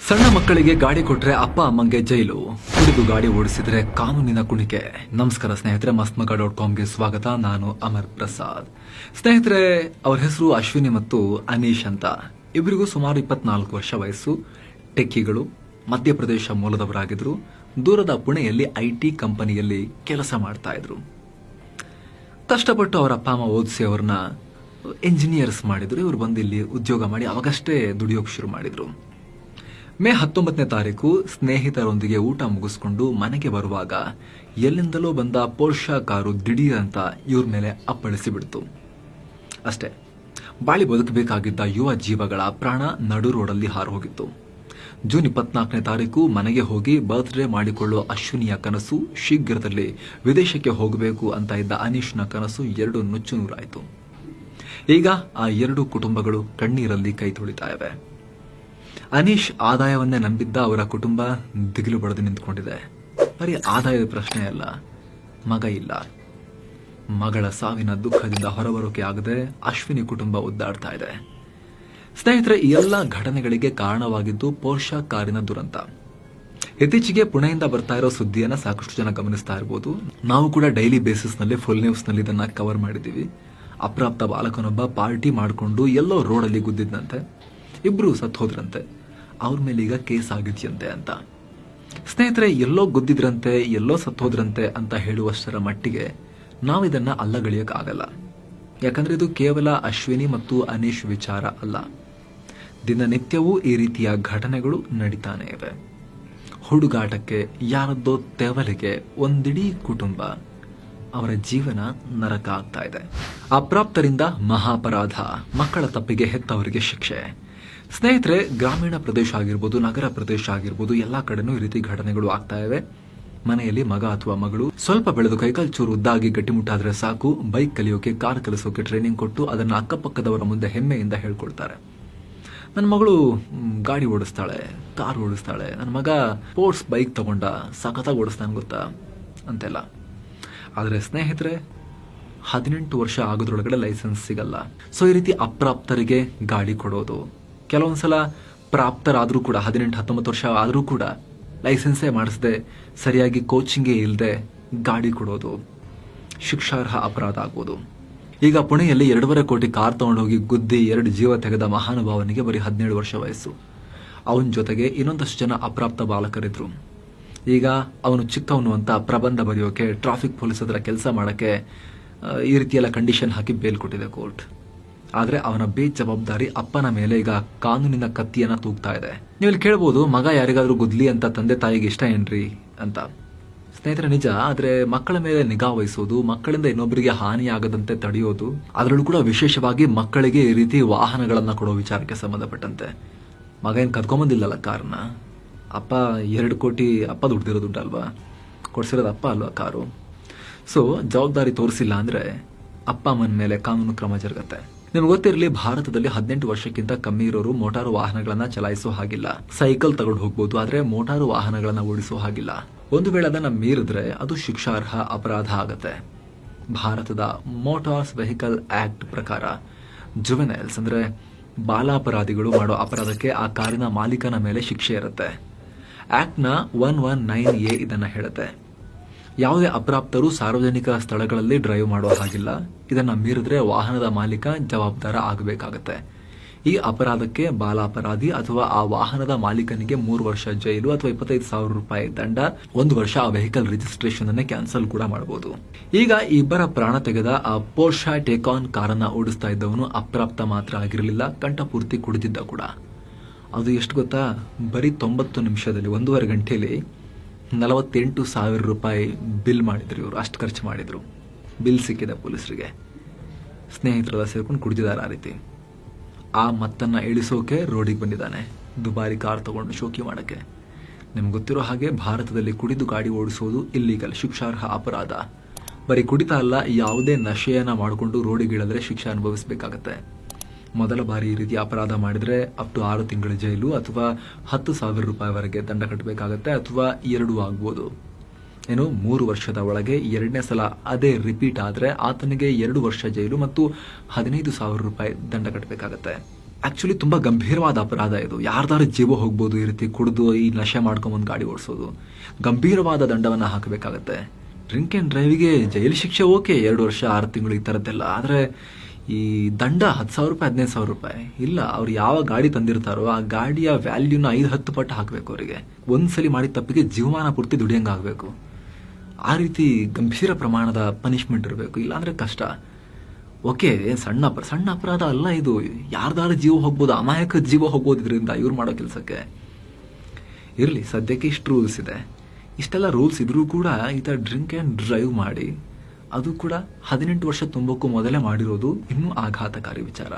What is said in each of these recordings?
ಸಣ್ಣ ಮಕ್ಕಳಿಗೆ ಗಾಡಿ ಕೊಟ್ರೆ ಅಪ್ಪ ಅಮ್ಮಂಗೆ ಜೈಲು, ಕುಡಿದು ಗಾಡಿ ಓಡಿಸಿದ್ರೆ ಕಾನೂನಿನ ಕುಣಿಕೆ. ನಮಸ್ಕಾರ ಸ್ನೇಹಿತರೆ, mastmaga.comಗೆ ಸ್ವಾಗತ. ನಾನು ಅಮರ್ ಪ್ರಸಾದ್. ಸ್ನೇಹಿತರೆ, ಅವರ ಹೆಸರು ಅಶ್ವಿನಿ ಮತ್ತು ಅನೀಶ್ ಅಂತ. ಇಬ್ಬರಿಗೂ ಸುಮಾರು 24 ವರ್ಷ ವಯಸ್ಸು. ಟೆಕ್ಕಿಗಳು, ಮಧ್ಯಪ್ರದೇಶ ಮೂಲದವರಾಗಿದ್ರು. ದೂರದ ಪುಣೆಯಲ್ಲಿ IT ಕಂಪನಿಯಲ್ಲಿ ಕೆಲಸ ಮಾಡ್ತಾ ಇದ್ರು. ಕಷ್ಟಪಟ್ಟು ಅವರ ಅಪ್ಪ ಅಮ್ಮ ಓದಿಸಿ ಅವ್ರನ್ನ ಇಂಜಿನಿಯರ್ಸ್ ಮಾಡಿದ್ರು. ಇವರು ಬಂದು ಇಲ್ಲಿ ಉದ್ಯೋಗ ಮಾಡಿ ಅವಾಗಷ್ಟೇ ದುಡಿಯೋಕೆ ಶುರು ಮಾಡಿದ್ರು. ಮೇ 19ನೇ ತಾರೀಕು ಸ್ನೇಹಿತರೊಂದಿಗೆ ಊಟ ಮುಗಿಸ್ಕೊಂಡು ಮನೆಗೆ ಬರುವಾಗ ಎಲ್ಲಿಂದಲೋ ಬಂದ ಪೋರ್ಷಾ ಕಾರು ದಿಢೀರ್ ಅಂತ ಇವ್ರ ಮೇಲೆ ಅಪ್ಪಳಿಸಿ ಬಿಡ್ತು. ಅಷ್ಟೇ, ಬಾಳಿ ಬದುಕಬೇಕಾಗಿದ್ದ ಯುವ ಜೀವಗಳ ಪ್ರಾಣ ನಡು ರೋಡಲ್ಲಿ ಹಾರು ಹೋಗಿತ್ತು. ಜೂನ್ 24ನೇ ತಾರೀಕು ಮನೆಗೆ ಹೋಗಿ ಬರ್ತ್ಡೇ ಮಾಡಿಕೊಳ್ಳೋ ಅಶ್ವಿನಿಯ ಕನಸು, ಶೀಘ್ರದಲ್ಲಿ ವಿದೇಶಕ್ಕೆ ಹೋಗಬೇಕು ಅಂತ ಇದ್ದ ಅನೀಶ್ನ ಕನಸು ಎರಡು ನುಚ್ಚು ನೂರಾಯಿತು. ಈಗ ಆ ಎರಡು ಕುಟುಂಬಗಳು ಕಣ್ಣೀರಲ್ಲಿ ಕೈ ತೊಳಿತಾ ಇವೆ. ಅನೀಶ್ ಆದಾಯವನ್ನೇ ನಂಬಿದ್ದ ಅವರ ಕುಟುಂಬ ದಿಗಿಲು ಬಡದು ನಿಂತ್ಕೊಂಡಿದೆ. ಬರೀ ಆದಾಯದ ಪ್ರಶ್ನೆ ಅಲ್ಲ, ಮಗ ಇಲ್ಲ. ಮಗಳ ಸಾವಿನ ದುಃಖದಿಂದ ಹೊರಬರೋಕೆ ಆಗದೆ ಅಶ್ವಿನಿ ಕುಟುಂಬ ಒದ್ದಾಡ್ತಾ ಇದೆ. ಸ್ನೇಹಿತರೆ, ಈ ಎಲ್ಲ ಘಟನೆಗಳಿಗೆ ಕಾರಣವಾಗಿದ್ದು ಪೋರ್ಷಾ ಕಾರಿನ ದುರಂತ. ಇತ್ತೀಚೆಗೆ ಪುಣೆಯಿಂದ ಬರ್ತಾ ಇರೋ ಸುದ್ದಿಯನ್ನ ಸಾಕಷ್ಟು ಜನ ಗಮನಿಸ್ತಾ ಇರಬಹುದು. ನಾವು ಕೂಡ ಡೈಲಿ ಬೇಸಿಸ್ ನಲ್ಲಿ ಫುಲ್ ನ್ಯೂಸ್ ನಲ್ಲಿ ಇದನ್ನ ಕವರ್ ಮಾಡಿದ್ದೀವಿ. ಅಪ್ರಾಪ್ತ ಬಾಲಕನೊಬ್ಬ ಪಾರ್ಟಿ ಮಾಡಿಕೊಂಡು ಎಲ್ಲೋ ರೋಡಲ್ಲಿ ಗುದ್ದಿದ್ದಂತೆ, ಇಬ್ರು ಸತ್ತು ಹೋದ್ರಂತೆ. ಅವ್ರ ಮೇಲೆ ಈಗ ಕೇಸ್ ಆಗಿದ್ಯಂತೆ ಅಂತ. ಸ್ನೇಹಿತರೆ, ಎಲ್ಲೋ ಗುದ್ದಿದ್ರಂತೆ, ಎಲ್ಲೋ ಸತ್ತೋದ್ರಂತೆ ಅಂತ ಹೇಳುವಷ್ಟರ ಮಟ್ಟಿಗೆ ನಾವಿದನ್ನ ಅಲ್ಲಗಳಿಯಕ್ಕಾಗಲ್ಲ. ಯಾಕಂದ್ರೆ ಇದು ಕೇವಲ ಅಶ್ವಿನಿ ಮತ್ತು ಅನೀಶ್ ವಿಚಾರ ಅಲ್ಲ. ದಿನನಿತ್ಯವೂ ಈ ರೀತಿಯ ಘಟನೆಗಳು ನಡೀತಾನೆ ಇವೆ. ಹುಡುಗಾಟಕ್ಕೆ, ಯಾರದ್ದೋ ತೆವಲಿಗೆ ಒಂದಿಡೀ ಕುಟುಂಬ, ಅವರ ಜೀವನ ನರಕ ಆಗ್ತಾ ಇದೆ. ಅಪ್ರಾಪ್ತರಿಂದ ಮಹಾಪರಾಧ, ಮಕ್ಕಳ ತಪ್ಪಿಗೆ ಹೆತ್ತವರಿಗೆ ಶಿಕ್ಷೆ. ಸ್ನೇಹಿತರೆ, ಗ್ರಾಮೀಣ ಪ್ರದೇಶ ಆಗಿರ್ಬೋದು, ನಗರ ಪ್ರದೇಶ ಆಗಿರ್ಬೋದು, ಎಲ್ಲಾ ಕಡೆನೂ ಈ ರೀತಿ ಘಟನೆಗಳು ಆಗ್ತಾ ಇವೆ. ಮನೆಯಲ್ಲಿ ಮಗ ಅಥವಾ ಮಗಳು ಸ್ವಲ್ಪ ಬೆಳೆದು ಕೈಕಾಲು ಚೂರು ಉದ್ದಾಗಿ ಗಟ್ಟಿಮುಟ್ಟಾದ್ರೆ ಸಾಕು, ಬೈಕ್ ಕಲಿಯೋಕೆ, ಕಾರ್ ಕಲಿಸೋಕೆ ಟ್ರೈನಿಂಗ್ ಕೊಟ್ಟು ಅದನ್ನ ಅಕ್ಕಪಕ್ಕದವರ ಮುಂದೆ ಹೆಮ್ಮೆಯಿಂದ ಹೇಳ್ಕೊಳ್ತಾರೆ. ನನ್ನ ಮಗಳು ಗಾಡಿ ಓಡಿಸ್ತಾಳೆ, ಕಾರ್ ಓಡಿಸ್ತಾಳೆ, ನನ್ನ ಮಗ ಸ್ಪೋರ್ಟ್ಸ್ ಬೈಕ್ ತಗೊಂಡ, ಸಖತ್ತಾಗಿ ಓಡಿಸ್ತಾನೆ ಗೊತ್ತಾ ಅಂತೆಲ್ಲ. ಆದರೆ ಸ್ನೇಹಿತರೆ, 18 ವರ್ಷ ಆಗೋದ್ರೊಳಗಡೆ ಲೈಸೆನ್ಸ್ ಸಿಗಲ್ಲ. ಸೊ ಈ ರೀತಿ ಅಪ್ರಾಪ್ತರಿಗೆ ಗಾಡಿ ಕೊಡೋದು, ಕೆಲವೊಂದ್ಸಲ ಪ್ರಾಪ್ತರಾದ್ರೂ ಕೂಡ 18-19 ವರ್ಷ ಆದ್ರೂ ಕೂಡ ಲೈಸೆನ್ಸೇ ಮಾಡಿಸದೆ, ಸರಿಯಾಗಿ ಕೋಚಿಂಗೇ ಇಲ್ಲದೆ ಗಾಡಿ ಕೊಡೋದು ಶಿಕ್ಷಾರ್ಹ ಅಪರಾಧ ಆಗ್ಬೋದು. ಈಗ ಪುಣೆಯಲ್ಲಿ 2.5 ಕೋಟಿ ಕಾರ್ ತಗೊಂಡೋಗಿ ಗುದ್ದಿ 2 ಜೀವ ತೆಗೆದ ಮಹಾನುಭಾವನಿಗೆ ಬರೀ 17 ವರ್ಷ ವಯಸ್ಸು. ಅವನ ಜೊತೆಗೆ ಇನ್ನೊಂದಷ್ಟು ಜನ ಅಪ್ರಾಪ್ತ ಬಾಲಕರಿದ್ರು. ಈಗ ಅವನು ಚಿಕ್ಕವನು ಅಂತ ಪ್ರಬಂಧ ಬರೆಯೋಕೆ, ಟ್ರಾಫಿಕ್ ಪೊಲೀಸ್ ಹತ್ರ ಕೆಲಸ ಮಾಡಕ್ಕೆ ಈ ರೀತಿಯೆಲ್ಲ ಕಂಡೀಷನ್ ಹಾಕಿ ಬೇಲ್ ಕೊಟ್ಟಿದೆ ಕೋರ್ಟ್. ಆದ್ರೆ ಅವನ ಬೇಜವಾಬ್ದಾರಿ ಅಪ್ಪನ ಮೇಲೆ ಈಗ ಕಾನೂನಿನ ಕತ್ತಿಯನ್ನ ತೂಗ್ತಾ ಇದೆ. ನೀವು ಇಲ್ಲಿ ಕೇಳಬಹುದು, ಮಗ ಯಾರಿಗಾದ್ರೂ ಗುದ್ಲಿ ಅಂತ ತಂದೆ ತಾಯಿಗೆ ಇಷ್ಟ ಏನ್ರಿ ಅಂತ. ಸ್ನೇಹಿತರೆ, ನಿಜ. ಆದ್ರೆ ಮಕ್ಕಳ ಮೇಲೆ ನಿಗಾ ವಹಿಸೋದು, ಮಕ್ಕಳಿಂದ ಇನ್ನೊಬ್ಬರಿಗೆ ಹಾನಿಯಾಗದಂತೆ ತಡೆಯೋದು, ಅದರಲ್ಲೂ ಕೂಡ ವಿಶೇಷವಾಗಿ ಮಕ್ಕಳಿಗೆ ಈ ರೀತಿ ವಾಹನಗಳನ್ನ ಕೊಡೋ ವಿಚಾರಕ್ಕೆ ಸಂಬಂಧಪಟ್ಟಂತೆ, ಮಗ ಏನ್ ಕದ್ಕೊಂಬಂದಿಲ್ಲಲ್ಲ ಕಾರನ್ನ, ಅಪ್ಪ 2 ಕೋಟಿ ಅಪ್ಪ ದುಡ್ದಿರೋ ದುಡ್ಡಲ್ವಾ, ಕೊಡ್ಸಿರೋದು ಅಪ್ಪ ಅಲ್ವಾ ಕಾರು. ಸೊ ಜವಾಬ್ದಾರಿ ತೋರಿಸಿಲ್ಲ ಅಂದ್ರೆ ಅಪ್ಪ ಅಮ್ಮನ ಮೇಲೆ ಕಾನೂನು ಕ್ರಮ ಜರುಗತ್ತೆ. ನಿಮ್ಗೆ ಗೊತ್ತಿರಲಿ, ಭಾರತದಲ್ಲಿ 18 ವರ್ಷಕ್ಕಿಂತ ಕಮ್ಮಿ ಇರೋರು ಮೋಟಾರು ವಾಹನಗಳನ್ನ ಚಲಾಯಿಸೋ ಹಾಗಿಲ್ಲ. ಸೈಕಲ್ ತಗೊಂಡು ಹೋಗ್ಬೋದು, ಆದ್ರೆ ಮೋಟಾರು ವಾಹನಗಳನ್ನ ಓಡಿಸೋ ಹಾಗಿಲ್ಲ. ಒಂದು ವೇಳೆ ಅದನ್ನ ಮೀರಿದ್ರೆ ಅದು ಶಿಕ್ಷಾರ್ಹ ಅಪರಾಧ ಆಗತ್ತೆ. ಭಾರತದ ಮೋಟಾರ್ಸ್ ವೆಹಿಕಲ್ ಆಕ್ಟ್ ಪ್ರಕಾರ ಜುವೆನೈಲ್ಸ್ ಅಂದ್ರೆ ಬಾಲಾಪರಾಧಿಗಳು ಮಾಡೋ ಅಪರಾಧಕ್ಕೆ ಆ ಕಾರಿನ ಮಾಲೀಕನ ಮೇಲೆ ಶಿಕ್ಷೆ ಇರುತ್ತೆ. ಆಕ್ಟ್ನ 119A ಇದನ್ನ ಹೇಳುತ್ತೆ. ಯಾವುದೇ ಅಪ್ರಾಪ್ತರು ಸಾರ್ವಜನಿಕ ಸ್ಥಳಗಳಲ್ಲಿ ಡ್ರೈವ್ ಮಾಡೋ ಹಾಗಿಲ್ಲ. ಇದನ್ನ ಮೀರಿದ್ರೆ ವಾಹನದ ಮಾಲೀಕ ಜವಾಬ್ದಾರ ಆಗಬೇಕಾಗತ್ತೆ. ಈ ಅಪರಾಧಕ್ಕೆ ಬಾಲಾಪರಾಧಿ ಅಥವಾ ಆ ವಾಹನದ ಮಾಲೀಕನಿಗೆ 3 ವರ್ಷ ಜೈಲು ಅಥವಾ 25,000 ರೂಪಾಯಿ ದಂಡ, 1 ವರ್ಷ ಆ ವೆಹಿಕಲ್ ರಿಜಿಸ್ಟ್ರೇಷನ್ ಅನ್ನೇ ಕ್ಯಾನ್ಸಲ್ ಕೂಡ ಮಾಡಬಹುದು. ಈಗ ಇಬ್ಬರ ಪ್ರಾಣ ತೆಗೆದ ಆ ಪೋರ್ಷಾ ಟೇಕಾನ್ ಕಾರನ್ನ ಓಡಿಸ್ತಾ ಇದ್ದವನು ಅಪ್ರಾಪ್ತ ಮಾತ್ರ ಆಗಿರಲಿಲ್ಲ, ಕಂಠಪೂರ್ತಿ ಕುಡಿದಿದ್ದ ಕೂಡ. ಅದು ಎಷ್ಟು ಗೊತ್ತಾ, ಬರೀ 90 ನಿಮಿಷದಲ್ಲಿ, 1.5 ಗಂಟೆಯಲ್ಲಿ 48,000 ರೂಪಾಯಿ ಬಿಲ್ ಮಾಡಿದ್ರು ಇವರು. ಅಷ್ಟು ಖರ್ಚು ಮಾಡಿದ್ರು. ಬಿಲ್ ಸಿಕ್ಕಿದೆ ಪೊಲೀಸರಿಗೆ. ಸ್ನೇಹಿತರೆಲ್ಲ ಸೇರ್ಕೊಂಡು ಕುಡಿದಿದ್ದಾರೆ ಆ ರೀತಿ. ಆ ಮತ್ತನ್ನ ಇಳಿಸೋಕೆ ರೋಡಿಗೆ ಬಂದಿದ್ದಾನೆ, ದುಬಾರಿ ಕಾರ್ ತಗೊಂಡು ಶೋಕಿ ಮಾಡಕ್ಕೆ. ನಿಮ್ಗೆ ಗೊತ್ತಿರೋ ಹಾಗೆ ಭಾರತದಲ್ಲಿ ಕುಡಿದು ಗಾಡಿ ಓಡಿಸೋದು ಇಲ್ಲೀಗಲ್, ಶಿಕ್ಷಾರ್ಹ ಅಪರಾಧ. ಬರೀ ಕುಡಿತಾ ಅಲ್ಲ, ಯಾವುದೇ ನಶೆಯನ್ನ ಮಾಡಿಕೊಂಡು ರೋಡಿಗೆ ಇಳಿದ್ರೆ ಶಿಕ್ಷೆ ಅನುಭವಿಸಬೇಕಾಗತ್ತೆ. ಮೊದಲ ಬಾರಿ ಈ ರೀತಿ ಅಪರಾಧ ಮಾಡಿದ್ರೆ ಅಪ್ ಟು 6 ತಿಂಗಳ ಜೈಲು ಅಥವಾ 10,000 ರೂಪಾಯಿವರೆಗೆ ದಂಡ ಕಟ್ಟಬೇಕಾಗತ್ತೆ, ಅಥವಾ 2 ಆಗ್ಬೋದು. 3 ವರ್ಷದ ಒಳಗೆ 2ನೇ ಸಲ ಅದೇ ರಿಪೀಟ್ ಆದ್ರೆ ಆತನಿಗೆ 2 ವರ್ಷ ಜೈಲು ಮತ್ತು 15,000 ರೂಪಾಯಿ ದಂಡ ಕಟ್ಟಬೇಕಾಗತ್ತೆ. ಆಕ್ಚುಲಿ ತುಂಬಾ ಗಂಭೀರವಾದ ಅಪರಾಧ ಇದು. ಯಾರ್ದಾರು ಜೀವ ಹೋಗ್ಬೋದು ಈ ರೀತಿ ಕುಡಿದು ಈ ನಶೆ ಮಾಡ್ಕೊಂಬಂದು ಗಾಡಿ ಓಡಿಸೋದು. ಗಂಭೀರವಾದ ದಂಡವನ್ನ ಹಾಕಬೇಕಾಗತ್ತೆ. ಡ್ರಿಂಕ್ ಅಂಡ್ ಡ್ರೈವಿಗೆ ಜೈಲು ಶಿಕ್ಷೆ ಓಕೆ, 2 ವರ್ಷ 6 ತಿಂಗಳು ಈ ಥರದ್ದೆಲ್ಲ. ಆದರೆ ಈ ದಂಡ 10,000 ರೂಪಾಯಿ 15,000 ರೂಪಾಯಿ ಇಲ್ಲ. ಅವ್ರು ಯಾವ ಗಾಡಿ ತಂದಿರ್ತಾರೋ ಆ ಗಾಡಿಯ ವ್ಯಾಲ್ಯೂನ 5-10 ಪಟ್ಟು ಹಾಕಬೇಕು ಅವರಿಗೆ. ಒಂದ್ಸಲಿ ಮಾಡಿದ ತಪ್ಪಿಗೆ ಜೀವಮಾನ ಪೂರ್ತಿ ದುಡಿಯಂಗಾಗಬೇಕು. ಆ ರೀತಿ ಗಂಭೀರ ಪ್ರಮಾಣದ ಪನಿಷ್ಮೆಂಟ್ ಇರಬೇಕು, ಇಲ್ಲಾಂದ್ರೆ ಕಷ್ಟ. ಓಕೆ, ಸಣ್ಣ ಅಪರಾಧ ಅಲ್ಲ ಇದು. ಯಾರ್ದಾರು ಜೀವ ಹೋಗ್ಬೋದು, ಅಮಾಯಕ ಜೀವ ಹೋಗ್ಬೋದು ಇದರಿಂದ, ಇವ್ರು ಮಾಡೋ ಕೆಲಸಕ್ಕೆ. ಇರಲಿ, ಸದ್ಯಕ್ಕೆ ಇಷ್ಟು ರೂಲ್ಸ್ ಇದೆ. ಇಷ್ಟೆಲ್ಲ ರೂಲ್ಸ್ ಇದ್ರೂ ಕೂಡ ಈತ ಡ್ರಿಂಕ್ ಆ್ಯಂಡ್ ಡ್ರೈವ್ ಮಾಡಿ, ಅದು ಕೂಡ 18 ವರ್ಷ ತುಂಬಕ್ಕೂ ಮೊದಲೇ ಮಾಡಿರೋದು ಇನ್ನೂ ಆಘಾತಕಾರಿ ವಿಚಾರ.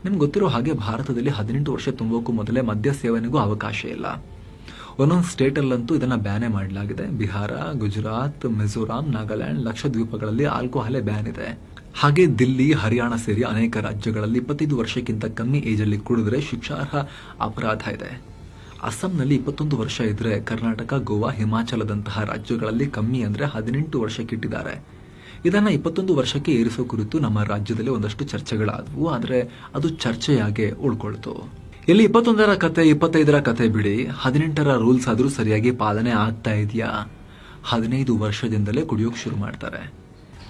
ನಿಮ್ಗೆ ಗೊತ್ತಿರೋ ಹಾಗೆ ಭಾರತದಲ್ಲಿ 18 ವರ್ಷ ತುಂಬಕ್ಕೂ ಮೊದಲೇ ಮದ್ಯ ಸೇವನೆಗೂ ಅವಕಾಶ ಇಲ್ಲ. ಒಂದೊಂದು ಸ್ಟೇಟಲ್ಲಂತೂ ಇದನ್ನ ಬ್ಯಾನೇ ಮಾಡಲಾಗಿದೆ. ಬಿಹಾರ, ಗುಜರಾತ್, ಮಿಜೋರಾಂ, ನಾಗಾಲ್ಯಾಂಡ್, ಲಕ್ಷದ್ವೀಪಗಳಲ್ಲಿ ಆಲ್ಕೋಹಾಲೇ ಬ್ಯಾನ್ ಇದೆ. ಹಾಗೆ ದಿಲ್ಲಿ, ಹರಿಯಾಣ ಸೇರಿ ಅನೇಕ ರಾಜ್ಯಗಳಲ್ಲಿ 25 ವರ್ಷಕ್ಕಿಂತ ಕಮ್ಮಿ ಏಜಲ್ಲಿ ಕುಡಿದ್ರೆ ಶಿಕ್ಷಾರ್ಹ ಅಪರಾಧ ಇದೆ. ಅಸ್ಸಾಂನಲ್ಲಿ 21 ವರ್ಷ ಇದ್ರೆ, ಕರ್ನಾಟಕ, ಗೋವಾ, ಹಿಮಾಚಲದಂತಹ ರಾಜ್ಯಗಳಲ್ಲಿ ಕಮ್ಮಿ ಅಂದ್ರೆ 18 ವರ್ಷಕ್ಕಿಟ್ಟಿದ್ದಾರೆ. ಇದನ್ನ 21 ವರ್ಷಕ್ಕೆ ಏರಿಸೋ ಕುರಿತು ನಮ್ಮ ರಾಜ್ಯದಲ್ಲಿ ಒಂದಷ್ಟು ಚರ್ಚೆಗಳಾದವು. ಆದ್ರೆ ಅದು ಚರ್ಚೆಯಾಗೆ ಉಳ್ಕೊಳ್ತು. ಇಲ್ಲಿ 21ರ ಕತೆ, 25ರ ಕತೆ ಬಿಡಿ, 18ರ ರೂಲ್ಸ್ ಆದ್ರೂ ಸರಿಯಾಗಿ ಪಾಲನೆ ಆಗ್ತಾ ಇದೆಯಾ? 15 ವರ್ಷದಿಂದಲೇ ಕುಡಿಯೋಕ್ ಶುರು ಮಾಡ್ತಾರೆ.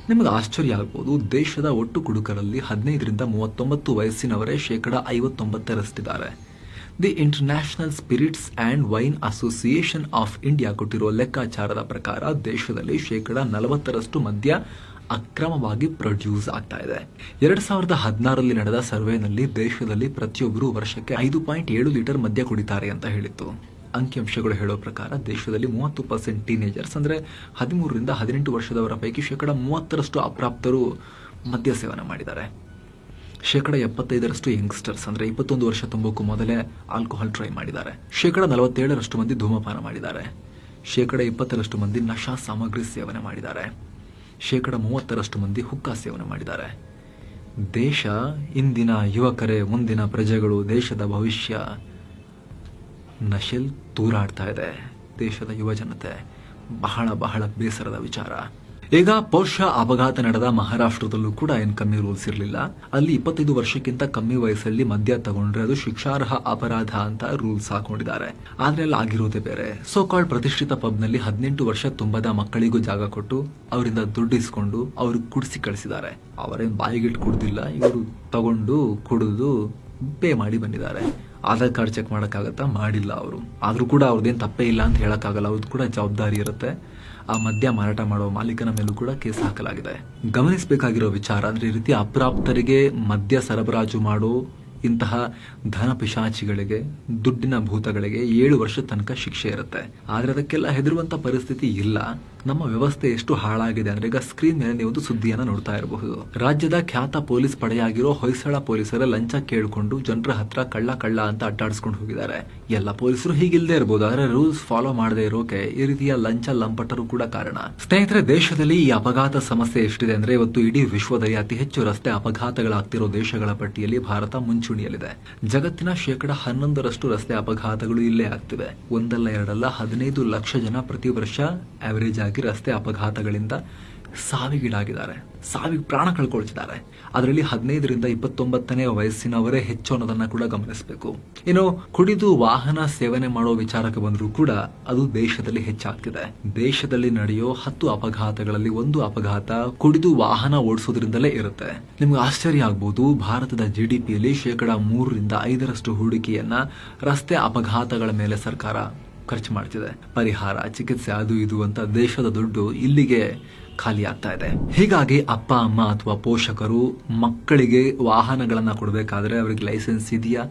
ನಿಮಗೆ ಆಶ್ಚರ್ಯ ಆಗ್ಬೋದು, ದೇಶದ ಒಟ್ಟು ಕುಡುಕರಲ್ಲಿ 15ರಿಂದ 39 ವಯಸ್ಸಿನವರೇ 59%ರಷ್ಟಿದ್ದಾರೆ. The international spirits and wine association of India ಕೊಟ್ಟಿರುವ ಲೆಕ್ಕಾಚಾರದ ಪ್ರಕಾರ ದೇಶದಲ್ಲಿ 40%ರಷ್ಟು ಮದ್ಯ ಅಕ್ರಮವಾಗಿ ಪ್ರೊಡ್ಯೂಸ್ ಆಗ್ತಾ ಇದೆ. 2016ರಲ್ಲಿ ನಡೆದ ಸರ್ವೆನಲ್ಲಿ ದೇಶದಲ್ಲಿ ಪ್ರತಿಯೊಬ್ಬರು ವರ್ಷಕ್ಕೆ 5.7 ಲೀಟರ್ ಮದ್ಯ ಕುಡಿತಾರೆ ಅಂತ ಹೇಳಿತ್ತು. ಅಂಕಿಅಂಶಗಳು ಹೇಳೋ ಪ್ರಕಾರ ದೇಶದಲ್ಲಿ 30% ಟೀನೇಜರ್ಸ್ ಅಂದ್ರೆ 13ರಿಂದ 18 ವರ್ಷದವರ ಪೈಕಿ 30%ರಷ್ಟು ಅಪ್ರಾಪ್ತರು ಮದ್ಯ ಸೇವನೆ ಮಾಡಿದ್ದಾರೆ. 75%ರಷ್ಟು ಯಂಗ್ಸ್ಟರ್ಸ್ ಅಂದ್ರೆ 21 ವರ್ಷ ತುಂಬಕ್ಕೂ ಮೊದಲೇ ಆಲ್ಕೋಹಾಲ್ ಟ್ರೈ ಮಾಡಿದ್ದಾರೆ. 47%ರಷ್ಟು ಮಂದಿ ಧೂಮಪಾನ ಮಾಡಿದ್ದಾರೆ. 20%ರಷ್ಟು ಮಂದಿ ನಶಾ ಸಾಮಗ್ರಿ ಸೇವನೆ ಮಾಡಿದ್ದಾರೆ. 30%ರಷ್ಟು ಮಂದಿ ಹುಕ್ಕಾ ಸೇವನೆ ಮಾಡಿದ್ದಾರೆ. ದೇಶ, ಇಂದಿನ ಯುವಕರೇ ಮುಂದಿನ ಪ್ರಜೆಗಳು, ದೇಶದ ಭವಿಷ್ಯ ನಶೆಲ್ ತೂರಾಡ್ತಾ ಇದೆ. ದೇಶದ ಯುವ ಜನತೆ ಬಹಳ ಬಹಳ ಬೇಸರದ ವಿಚಾರ. ಈಗ ಪೋರ್ಷ ಅಪಘಾತ ನಡೆದ ಮಹಾರಾಷ್ಟ್ರದಲ್ಲೂ ಕೂಡ ಏನ್ ಕಮ್ಮಿ ರೂಲ್ಸ್ ಇರಲಿಲ್ಲ. ಅಲ್ಲಿ 25 ವರ್ಷಕ್ಕಿಂತ ಕಮ್ಮಿ ವಯಸ್ಸಲ್ಲಿ ಮದ್ಯ ತಗೊಂಡ್ರೆ ಅದು ಶಿಕ್ಷಾರ್ಹ ಅಪರಾಧ ಅಂತ ರೂಲ್ಸ್ ಹಾಕೊಂಡಿದ್ದಾರೆ. ಆದ್ರೆ ಅಲ್ಲಿ ಆಗಿರೋದೇ ಬೇರೆ. ಸೋ ಕಾಲ್ಡ್ ಪ್ರತಿಷ್ಠಿತ ಪಬ್ನಲ್ಲಿ 18 ವರ್ಷ ತುಂಬದ ಮಕ್ಕಳಿಗೂ ಜಾಗ ಕೊಟ್ಟು ಅವರಿಂದ ದುಡ್ಡು ಇಸ್ಕೊಂಡು ಅವ್ರಿಗೆ ಕುಡಿಸಿ ಕಳಿಸಿದ್ದಾರೆ. ಅವರೇನ್ ಬಾಯಿಗಿಟ್ಟು ಕುಡ್ದಿಲ್ಲ, ಇವರು ತಗೊಂಡು ಕುಡಿದು ಪೇ ಮಾಡಿ ಬಂದಿದ್ದಾರೆ. ಆಧಾರ್ ಕಾರ್ಡ್ ಚೆಕ್ ಮಾಡಕ್ಕಾಗತ್ತಾ? ಮಾಡಿಲ್ಲ ಅವರು. ಆದ್ರೂ ಕೂಡ ಅವ್ರದ್ದೇನು ತಪ್ಪೇ ಇಲ್ಲ ಅಂತ ಹೇಳಕ್ಕಾಗಲ್ಲ. ಅವ್ರದ್ದು ಕೂಡ ಜವಾಬ್ದಾರಿ ಇರುತ್ತೆ. ಆ ಮದ್ಯ ಮಾರಾಟ ಮಾಡುವ ಮಾಲೀಕನ ಮೇಲೂ ಕೂಡ ಕೇಸ್ ಹಾಕಲಾಗಿದೆ. ಗಮನಿಸಬೇಕಾಗಿರೋ ವಿಚಾರ ಅಂದ್ರೆ, ಈ ರೀತಿ ಅಪ್ರಾಪ್ತರಿಗೆ ಮದ್ಯ ಸರಬರಾಜು ಮಾಡೋ ಇಂತಹ ಧನ ಪಿಶಾಚಿಗಳಿಗೆ, ದುಡ್ಡಿನ ಭೂತಗಳಿಗೆ 7 ವರ್ಷದ ತನಕ ಶಿಕ್ಷೆ ಇರುತ್ತೆ. ಆದ್ರೆ ಅದಕ್ಕೆಲ್ಲ ಹೆದರುವಂತ ಪರಿಸ್ಥಿತಿ ಇಲ್ಲ. ನಮ್ಮ ವ್ಯವಸ್ಥೆ ಎಷ್ಟು ಹಾಳಾಗಿದೆ ಅಂದ್ರೆ, ಈಗ ಸ್ಕ್ರೀನ್ ಮೇಲೆ ನೀವು ಒಂದು ಸುದ್ದಿಯನ್ನ ನೋಡ್ತಾ ಇರಬಹುದು. ರಾಜ್ಯದ ಖ್ಯಾತ ಪೊಲೀಸ್ ಪಡೆಯಾಗಿರೋ ಹೊಯ್ಸಳ ಪೊಲೀಸರ ಲಂಚ ಕೇಳಿಕೊಂಡು ಜನರ ಹತ್ರ ಕಳ್ಳ ಅಂತ ಅಡ್ಡಾಡಿಸ್ಕೊಂಡು ಹೋಗಿದ್ದಾರೆ. ಎಲ್ಲ ಪೊಲೀಸರು ಹೀಗಿಲ್ದೇ ಇರಬಹುದು, ಆದ್ರೆ ರೂಲ್ಸ್ ಫಾಲೋ ಮಾಡದೇ ಇರೋಕೆ ಈ ರೀತಿಯ ಲಂಚ ಲಂಪಟರು ಕೂಡ ಕಾರಣ. ಸ್ನೇಹಿತರೆ, ದೇಶದಲ್ಲಿ ಈ ಅಪಘಾತ ಸಮಸ್ಯೆ ಎಷ್ಟಿದೆ ಅಂದ್ರೆ, ಇವತ್ತು ಇಡೀ ವಿಶ್ವದಲ್ಲಿ ಅತಿ ಹೆಚ್ಚು ರಸ್ತೆ ಅಪಘಾತಗಳಾಗ್ತಿರೋ ದೇಶಗಳ ಪಟ್ಟಿಯಲ್ಲಿ ಭಾರತ ಮುಂಚೂಣಿಯಲ್ಲಿದೆ. ಜಗತ್ತಿನ 11%ರಷ್ಟು ರಸ್ತೆ ಅಪಘಾತಗಳು ಇಲ್ಲೇ ಆಗ್ತಿವೆ. ಒಂದಲ್ಲ ಎರಡಲ್ಲ 15 ಲಕ್ಷ ಜನ ಪ್ರತಿ ವರ್ಷ ಆವರೇಜ್ ಆಗಿ ರಸ್ತೆ ಅಪಘಾತಗಳಿಂದ ಸಾವಿಗೀಡಾಗಿದ್ದಾರೆ, ಸಾವಿಗೆ ಪ್ರಾಣ ಕಳ್ಕೊಳ್ತಿದ್ದಾರೆ. ಅದರಲ್ಲಿ 15ರಿಂದ 29ನೇ ವಯಸ್ಸಿನವರೇ ಹೆಚ್ಚು ಅನ್ನೋದನ್ನ ಕೂಡ ಗಮನಿಸಬೇಕು. ಇನ್ನು ಕುಡಿದು ವಾಹನ ಸೇವನೆ ಮಾಡೋ ವಿಚಾರಕ್ಕೆ ಬಂದರೂ ಕೂಡ ಅದು ದೇಶದಲ್ಲಿ ಹೆಚ್ಚಾಗ್ತಿದೆ. ದೇಶದಲ್ಲಿ ನಡೆಯೋ 10 ಅಪಘಾತಗಳಲ್ಲಿ 1 ಅಪಘಾತ ಕುಡಿದು ವಾಹನ ಓಡಿಸೋದ್ರಿಂದಲೇ ಇರುತ್ತೆ. ನಿಮ್ಗೆ ಆಶ್ಚರ್ಯ ಆಗ್ಬೋದು, ಭಾರತದ GDPಯಲ್ಲಿ 3ರಿಂದ 5ರಷ್ಟು ಹೂಡಿಕೆಯನ್ನ ರಸ್ತೆ ಅಪಘಾತಗಳ ಮೇಲೆ ಸರ್ಕಾರ ಖರ್ಚು ಮಾಡ್ತಿದೆ. ಪರಿಹಾರ, ಚಿಕಿತ್ಸೆ, ಅದು ಇದು ಅಂತ ದೇಶದ ದುಡ್ಡು ಇಲ್ಲಿಗೆ ಖಾಲಿ ಆಗ್ತಾ ಇದೆ. ಹೀಗಾಗಿ ಅಪ್ಪ ಅಮ್ಮ ಅಥವಾ ಪೋಷಕರು ಮಕ್ಕಳಿಗೆ ವಾಹನಗಳನ್ನ ಕೊಡಬೇಕಾದ್ರೆ ಅವರಿಗೆ ಲೈಸೆನ್ಸ್ ಇದೆಯಾ,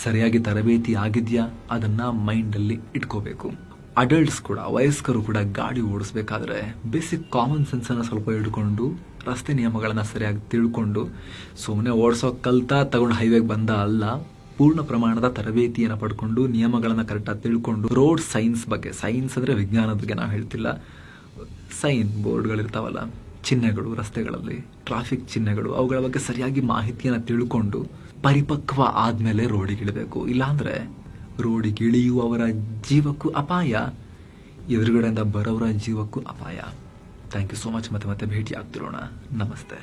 ಸರಿಯಾಗಿ ತರಬೇತಿ ಆಗಿದೆಯಾ, ಅದನ್ನ ಮೈಂಡ್ ಅಲ್ಲಿ ಇಟ್ಕೋಬೇಕು. ಅಡಲ್ಟ್ಸ್ ಕೂಡ, ವಯಸ್ಕರು ಕೂಡ ಗಾಡಿ ಓಡಿಸ್ಬೇಕಾದ್ರೆ ಬೇಸಿಕ್ ಕಾಮನ್ ಸೆನ್ಸ್ ಅನ್ನ ಸ್ವಲ್ಪ ಹಿಡ್ಕೊಂಡು, ರಸ್ತೆ ನಿಯಮಗಳನ್ನ ಸರಿಯಾಗಿ ತಿಳ್ಕೊಂಡು, ಸುಮ್ಮನೆ ಓಡಿಸೋ ಕಲ್ತಾ ತಗೊಂಡು ಹೈವೇಗೆ ಬಂದ ಅಲ್ಲ, ಪೂರ್ಣ ಪ್ರಮಾಣದ ತರಬೇತಿಯನ್ನು ಪಡ್ಕೊಂಡು, ನಿಯಮಗಳನ್ನ ಕರೆಕ್ಟಾಗಿ ತಿಳ್ಕೊಂಡು, ರೋಡ್ ಸೈನ್ಸ್ ಬಗ್ಗೆ, ಸೈನ್ಸ್ ಅಂದ್ರೆ ವಿಜ್ಞಾನದ ಬಗ್ಗೆ ನಾವು ಹೇಳ್ತಿಲ್ಲ, ಸೈನ್ ಬೋರ್ಡ್ಗಳಿರ್ತಾವಲ್ಲ, ಚಿಹ್ನೆಗಳು ರಸ್ತೆಗಳಲ್ಲಿ, ಟ್ರಾಫಿಕ್ ಚಿಹ್ನೆಗಳು, ಅವುಗಳ ಬಗ್ಗೆ ಸರಿಯಾಗಿ ಮಾಹಿತಿಯನ್ನು ತಿಳ್ಕೊಂಡು ಪರಿಪಕ್ವ ಆದ್ಮೇಲೆ ರೋಡಿಗಿಳಿಬೇಕು. ಇಲ್ಲಾಂದ್ರೆ ರೋಡಿಗಿಳಿಯುವವರ ಜೀವಕ್ಕೂ ಅಪಾಯ, ಎದುರುಗಡೆಯಿಂದ ಬರೋವರ ಜೀವಕ್ಕೂ ಅಪಾಯ. Thank you so much. ಮತ್ತೆ ಭೇಟಿ ಆಗ್ತಿರೋಣ. ನಮಸ್ತೆ.